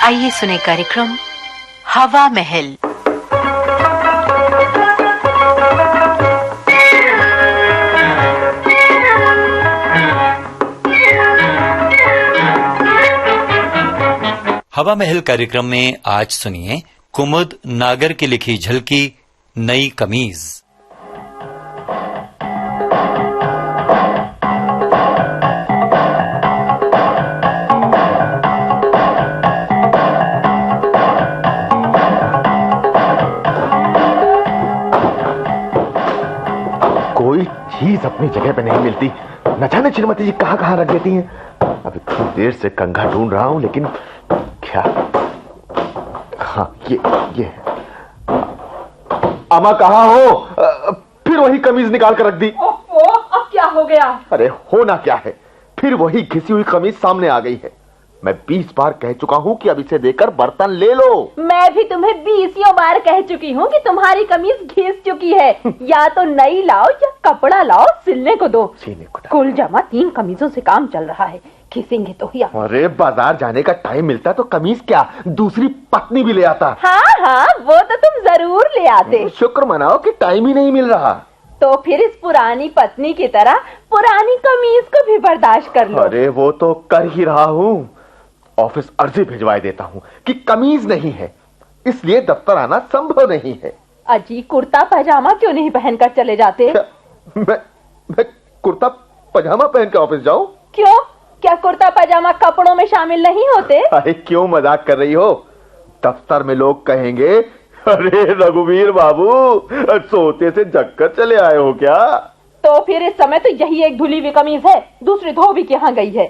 आइए सुने कार्यक्रम हवा महल। हवा महल कार्यक्रम में आज सुनिए कुमुद नागर की लिखी झलकी नई कमीज। कोई चीज अपनी जगह पे नहीं मिलती, न जाने श्रीमती जी कहाँ कहाँ रख देती हैं। अब इतनी देर से कंघा ढूंढ रहा हूं, लेकिन क्या, हाँ ये अम्मा कहाँ हो? फिर वही कमीज निकाल कर रख दी। ओहो, अब क्या हो गया? अरे होना क्या है, फिर वही घिसी हुई कमीज सामने आ गई है। मैं 20 बार कह चुका हूँ कि अब इसे देकर बर्तन ले लो। मैं भी तुम्हें 20 बार कह चुकी हूँ कि तुम्हारी कमीज घिस चुकी है। या तो नई लाओ या कपड़ा लाओ, सिलने को दो। कुल जमा 3 कमीजों से काम चल रहा है, घिसेंगे तो ही। अरे बाजार जाने का टाइम मिलता तो कमीज क्या, दूसरी पत्नी भी ले आता। हाँ, वो तो तुम जरूर ले आते। शुक्र मनाओ कि टाइम ही नहीं मिल रहा। तो फिर इस पुरानी पत्नी की तरह पुरानी कमीज को भी बर्दाश्त कर लो। अरे वो तो कर ही रहा हूँ। ऑफिस अर्जी भिजवाए देता हूँ कि कमीज नहीं है, इसलिए दफ्तर आना संभव नहीं है। अजी, कुर्ता पजामा क्यों नहीं पहनकर चले जाते? मैं कुर्ता पजामा पहन के ऑफिस जाऊं? क्यों, क्या कुर्ता पजामा कपड़ों में शामिल नहीं होते? अरे क्यों मजाक कर रही हो? दफ्तर में लोग कहेंगे, अरे रघुवीर बाबू सोते से जगकर चले आए हो क्या? तो फिर इस समय तो यही एक धुली हुई कमीज है, दूसरी धोबी के यहाँ गई है।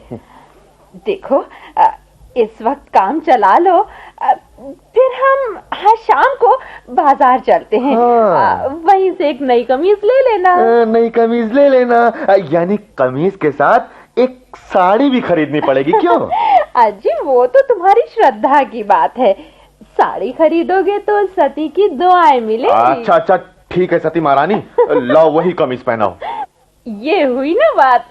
देखो, इस वक्त काम चला लो, फिर हम आज शाम को बाजार चलते हैं। हाँ। वहीं से एक नई कमीज ले लेना। नई कमीज ले लेना, यानी कमीज के साथ एक साड़ी भी खरीदनी पड़ेगी क्यों? अजी, वो तो तुम्हारी श्रद्धा की बात है। साड़ी खरीदोगे तो सती की दुआएं मिलेगी। अच्छा ठीक है सती महारानी, लाओ वही कमीज पहनाओ। ये हुई ना बात।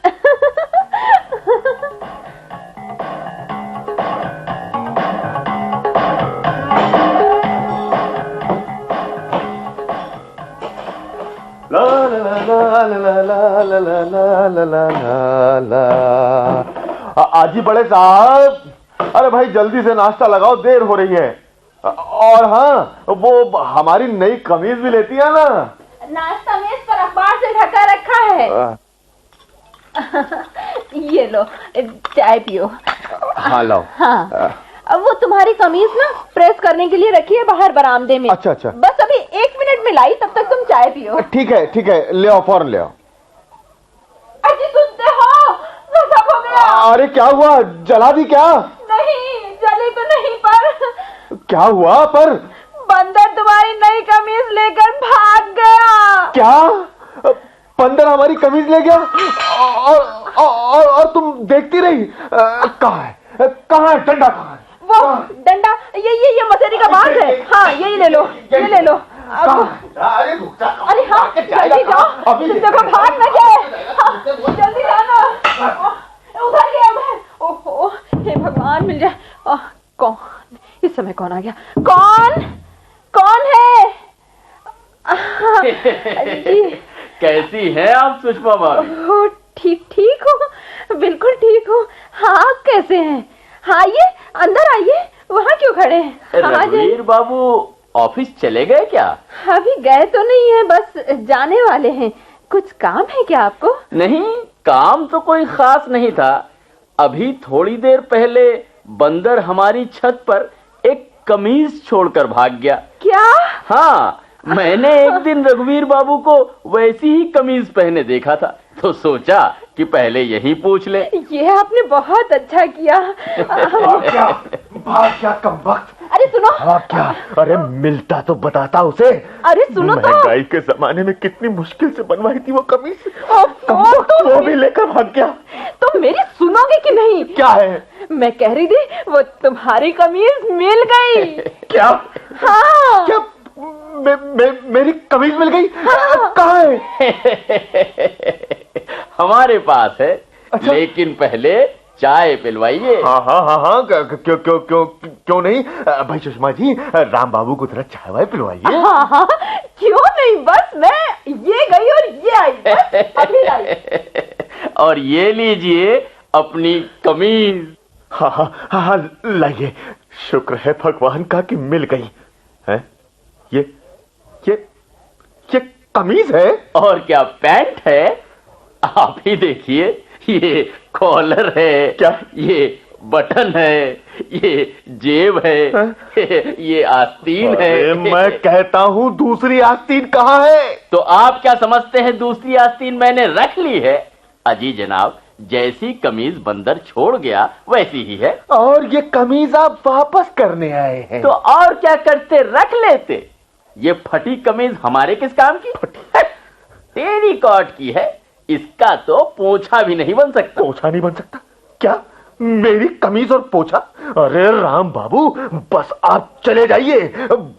ला ला ला ला ला ला ला ला ला ला। आजी बड़े साहब, अरे भाई जल्दी से नाश्ता लगाओ, देर हो रही है। और हाँ, वो हमारी नई कमीज भी लेती है ना? नाश्ता मेज पर अखबार से ढका रखा है। ये लो, चाय पियो। हाँ लाओ। हाँ, अब वो तुम्हारी कमीज ना प्रेस करने के लिए रखी है बाहर बरामदे में। अच्छा। बस अभी 1 मिनट में लाई, तब तक तुम चाय पियो। ठीक है, ले आओ, फौरन ले आओ। अजी, सुनते हो? गजब हो गया। अरे क्या हुआ, जला दी क्या? नहीं, जले तो नहीं, पर क्या हुआ? पर बंदर तुम्हारी नई कमीज लेकर भाग गया। क्या? बंदर हमारी कमीज ले गया? और तुम देखती रही? कहाँ है डंडा? कहाँ है? वो डंडा, ये मसेरी का बांस है। हाँ, यही ले लो, ये ले लो। अरे हाँ, जल्दी जाओ, देखो भाग न जाए। हाँ, जल्दी जाना। उधर गया मैं। ओहो, हे भगवान, मिल जाए। कौन इस समय, कौन आ गया? कौन है? जी। कैसी हैं आप सुषमा भाभी? ठीक हूँ, बिल्कुल ठीक हूँ। हाँ, कैसे हैं? हाँ, आइए, अंदर आइए। वहाँ क्यों खड़े हैं? रघुवीर बाबू ऑफिस चले गए क्या? अभी गए तो नहीं है, बस जाने वाले हैं। कुछ काम है क्या आपको? नहीं, काम तो कोई खास नहीं था। अभी थोड़ी देर पहले बंदर हमारी छत पर एक कमीज छोड़कर भाग गया। क्या? हाँ, मैंने एक दिन रघुवीर बाबू को वैसी ही कमीज पहने देखा था, तो सोचा कि पहले यही पूछ ले। ये आपने बहुत अच्छा किया। क्या कमबख्त। अरे सुनो। हाँ क्या? अरे मिलता तो बताता उसे। अरे सुनो तो। महंगाई के जमाने में कितनी मुश्किल से बनवाई थी वो कमीज, वो भी लेकर भाग गया। तुम मेरी सुनोगे कि नहीं? क्या है? मैं कह रही थी, वो तुम्हारी कमीज मिल गई। क्या? हाँ। क्या? मेरी कमीज मिल गई? हाँ। कहाँ है? हमारे पास है। अच्छा? लेकिन पहले चाय पिलवाइए। हाँ हाँ हाँ हाँ, क्यों क्यों क्यों क्यों नहीं। भाई सुषमा जी, राम बाबू को थोड़ा चाय वाय पिलवाइए। हाँ हाँ, क्यों नहीं, बस मैं ये गई और ये आई, बस अभी लाई। और ये लीजिए अपनी कमीज। हाँ हाँ हाँ, लाइए। शुक्र है भगवान का कि मिल गई है। ये ये कमीज है। और क्या पैंट है, आप ही देखिए। ये कॉलर है, क्या? ये बटन है, ये जेब है, ये आस्तीन है। अरे मैं कहता हूँ दूसरी आस्तीन कहाँ है? तो आप क्या समझते हैं दूसरी आस्तीन मैंने रख ली है? अजी जनाब, जैसी कमीज बंदर छोड़ गया वैसी ही है। और ये कमीज आप वापस करने आए हैं? तो और क्या करते, रख लेते। ये फटी कमीज हमारे किस काम की? टेरिकॉट की है, इसका तो पोछा भी नहीं बन सकता। पोछा नहीं बन सकता? क्या मेरी कमीज और पोछा? अरे राम बाबू, बस आप चले जाइए,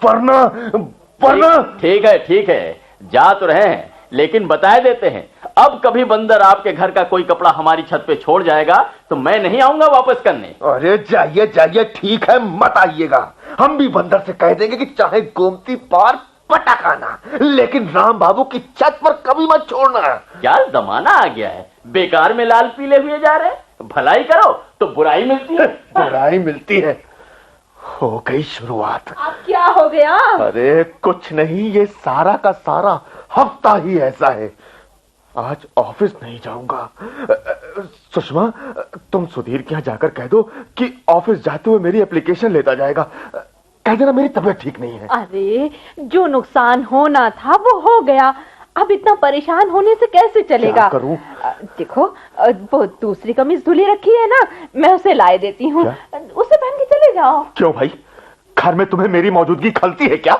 वरना ठीक है, जा तो रहे हैं, लेकिन बताए देते हैं, अब कभी बंदर आपके घर का कोई कपड़ा हमारी छत पे छोड़ जाएगा तो मैं नहीं आऊंगा वापस करने। अरे जाइए जाइए, ठीक है, मत आइएगा। हम भी बंदर से कह देंगे कि चाहे गोमती पार पटकाना, लेकिन राम बाबू की छत पर कभी मत छोड़ना। क्या जमाना आ गया है, बेकार में लाल पीले हुए जा रहे हैं। भलाई करो तो बुराई मिलती है। बुराई मिलती है। हो गई शुरुआत। अब क्या हो गया? अरे कुछ नहीं, ये सारा का सारा हफ्ता ही ऐसा है। आज ऑफिस नहीं जाऊंगा। सुषमा, तुम सुधीर के यहाँ जाकर कह दो कि ऑफिस जाते हुए मेरी एप्लीकेशन लेता जाएगा। कह देना मेरी तबीयत ठीक नहीं है। अरे जो नुकसान होना था वो हो गया, अब इतना परेशान होने से कैसे चलेगा? क्या करूं? देखो, वो दूसरी कमीज धुली रखी है ना, मैं उसे लाए देती हूँ, उसे पहन के चले जाओ। क्यों भाई, घर में तुम्हें मेरी मौजूदगी खलती है क्या?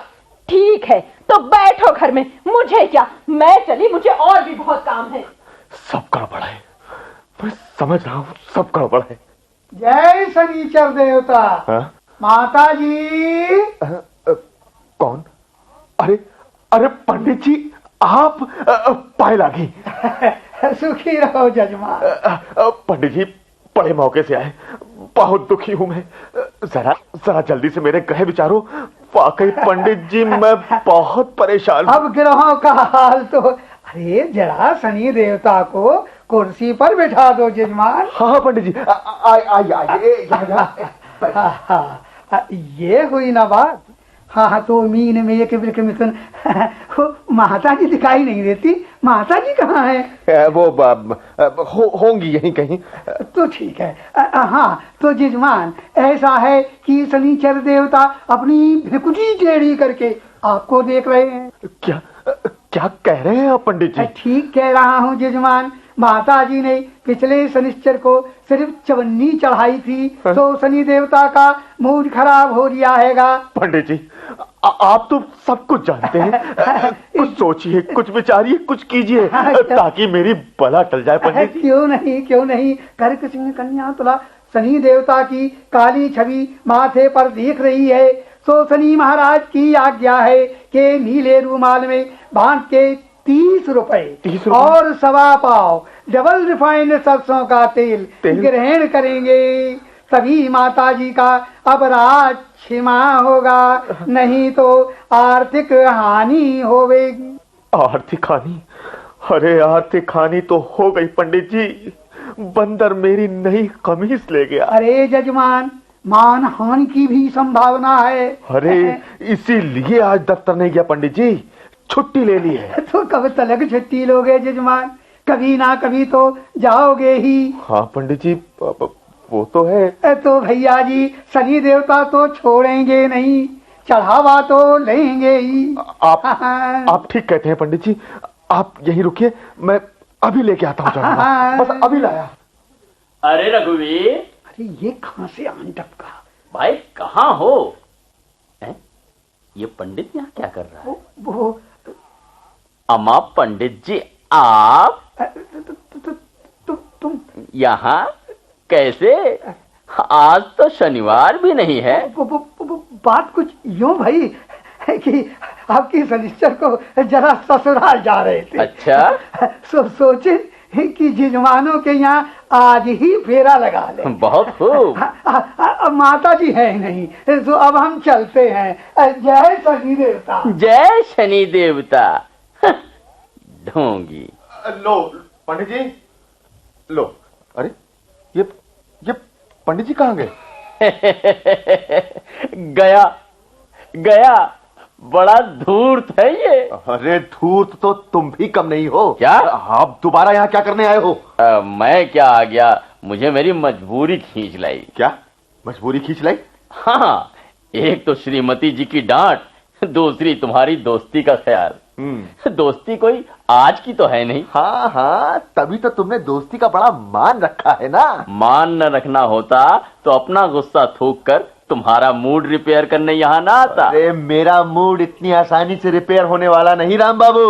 ठीक है तो बैठो घर में, मुझे क्या, मैं चली, मुझे और भी बहुत काम है। सब गड़बड़ है, मैं समझ रहा हूँ, सब गड़बड़ है। जय शनिचर देवता। हाँ? माता जी। कौन? अरे अरे पंडित जी, आप पाए लागी। सुखी रहो जजमान। पंडित जी बड़े मौके से आए, बहुत दुखी हूं मैं। जरा जल्दी से मेरे ग्रह विचारो। वाकई पंडित जी मैं बहुत परेशान हूं। अब ग्रहों का हाल तो, अरे जरा शनि देवता को कुर्सी पर बैठा दो जजमान। हाँ पंडित जी, आइए। ये हुई ना बात। हाँ तो मीन में एक बिल्कुल मिथुन। माता जी दिखाई नहीं देती, माता जी कहाँ है? वो होंगी यहीं कहीं। तो ठीक है। हाँ तो जजमान, ऐसा है कि शनिचर देवता अपनी भ्रिकुटी टेढ़ी करके आपको देख रहे हैं। क्या क्या कह रहे हैं आप पंडित जी? ठीक कह रहा हूँ जजमान। माता जी ने पिछले शनिश्चर को सिर्फ चवन्नी चढ़ाई थी, तो शनि देवता का मूड खराब हो गया हैगा। पंडित जी आप तो सब कुछ जानते हैं। कुछ सोचिए, कुछ विचारिए, कुछ कीजिए ताकि मेरी बला टल जाए पंडित जी। क्यों नहीं, कर्क सिंह कन्या तुला शनि देवता की काली छवि माथे पर दिख रही है, तो शनि महाराज की आज्ञा है कि नीले रूमाल में बांध के 30 रुपए और 1.25 पाव डबल रिफाइंड सरसों का तेल ग्रहण करेंगे, तभी माता जी का अपराध क्षमा होगा, नहीं तो आर्थिक हानि होगी। आर्थिक हानि? अरे आर्थिक हानि तो हो गई पंडित जी, बंदर मेरी नई कमीज ले गया। अरे जजमान, मान हानि की भी संभावना है। अरे इसीलिए आज दफ्तर नहीं गया पंडित जी, छुट्टी ले ली है। तो कब तक छुट्टी लोगे जजमान? कभी ना कभी तो जाओगे ही। हाँ पंडित जी वो तो है। तो भैया जी, शनि देवता तो छोड़ेंगे नहीं, चढ़ावा तो लेंगे ही। आप ठीक कहते हैं पंडित जी, आप यहीं रुकिए, मैं अभी लेके आता हूँ। बस अभी लाया। अरे रघुवीर, अरे ये कहाँ से आन टपका? भाई कहाँ हो? ये पंडित यहाँ क्या कर रहा है? वो अम्मा पंडित जी, आप तुम यहाँ कैसे? आज तो शनिवार भी नहीं है। बात कुछ यूं भाई कि आपकी शनिश्चर को जरा ससुराल जा रहे थे। अच्छा। सोचे कि जजमानों के यहाँ आज ही फेरा लगा ले। बहुत खूब। माता जी है नहीं, तो अब हम चलते हैं। जय शनि देवता। जय शनि देवता। ढोंगी। लो पंडित जी, लो। अरे ये पंडित जी कहाँ गए? गया गया, बड़ा धूर्त है ये। अरे धूर्त तो तुम भी कम नहीं हो। क्या? आप दोबारा यहाँ क्या करने आए हो? मैं क्या आ गया, मुझे मेरी मजबूरी खींच लाई। क्या मजबूरी खींच लाई? हाँ, एक तो श्रीमती जी की डांट, दूसरी तुम्हारी दोस्ती का ख्याल। दोस्ती कोई आज की तो है नहीं। हाँ हाँ, तभी तो तुमने दोस्ती का बड़ा मान रखा है ना। मान न रखना होता तो अपना गुस्सा थूक कर तुम्हारा मूड रिपेयर करने यहाँ ना आता। अरे मेरा मूड इतनी आसानी से रिपेयर होने वाला नहीं राम बाबू।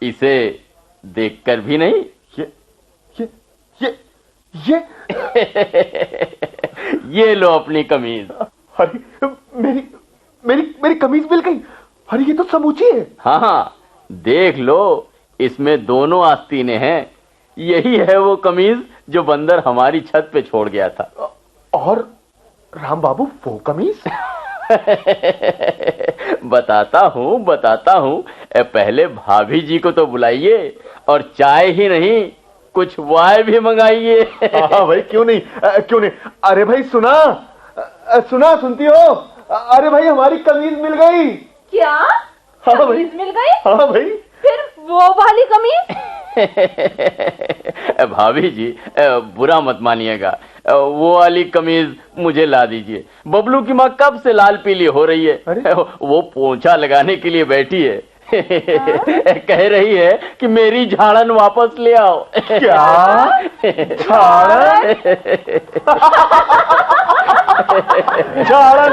इसे देखकर भी नहीं। ये ये लो अपनी कमीज। अरे मेरी कमीज मिल गई। अरे ये तो समूची है। हाँ, देख लो, इसमें दोनों आस्तीनें हैं। यही है वो कमीज जो बंदर हमारी छत पे छोड़ गया था। और राम बाबू वो कमीज? बताता हूँ। पहले भाभी जी को तो बुलाइए और चाय ही नहीं, कुछ वाय भी मंगाइए। हाँ भाई, क्यों नहीं। अरे भाई सुनती हो? अरे भाई हमारी कमीज मिल गई। क्या? हाँ भाई, मिल गई? हाँ भाई। फिर वो वाली कमीज? भाभी जी, बुरा मत मानिएगा, वो वाली कमीज मुझे ला दीजिए। बबलू की माँ कब से लाल पीली हो रही है। वो पोंछा लगाने के लिए बैठी है। कह रही है कि मेरी झाड़न वापस ले आओ। क्या? झाड़न? झाड़न?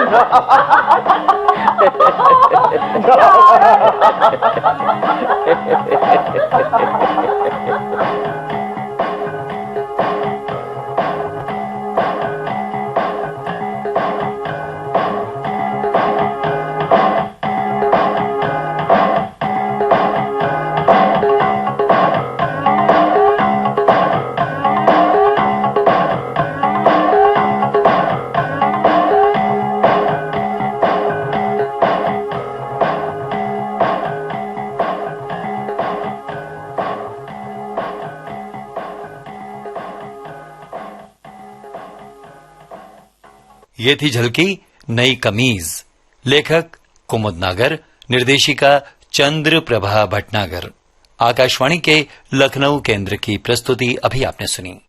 ये थी झलकी नई कमीज। लेखक कुमुद नागर, निर्देशिका चंद्र प्रभा भटनागर। आकाशवाणी के लखनऊ केंद्र की प्रस्तुति अभी आपने सुनी।